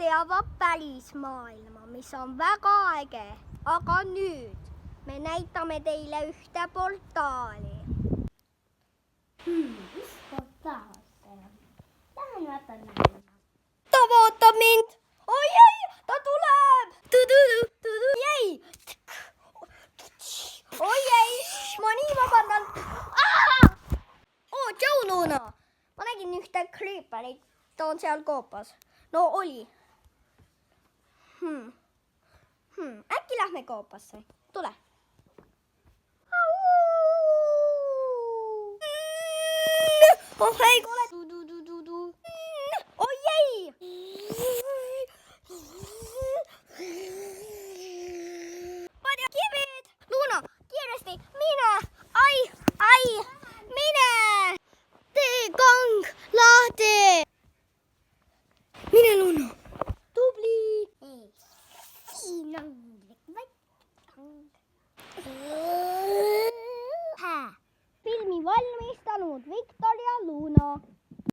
teavad päris maailma, mis on väga äge. Aga nüüd me näitame teile ühte portaali. Mis portaal see on? Lähen vaatan näha. Ta vaatab mind. Oi, ta tuleb. Jäi. Oi, ma nii vabandan. Tšau, Luna. Ma nägin ühte creeperit. Ta on seal koopas. No oli. Äkki lähme koopasse. Tule. Oh hei, kuule. Oi ei. Palju kivid. Luna, kiiresti, mine. Ai, mine. Tee kang lahti. Mine, Luna. Tubli. Siin on Filmi valmistanud Viktor ja Luna.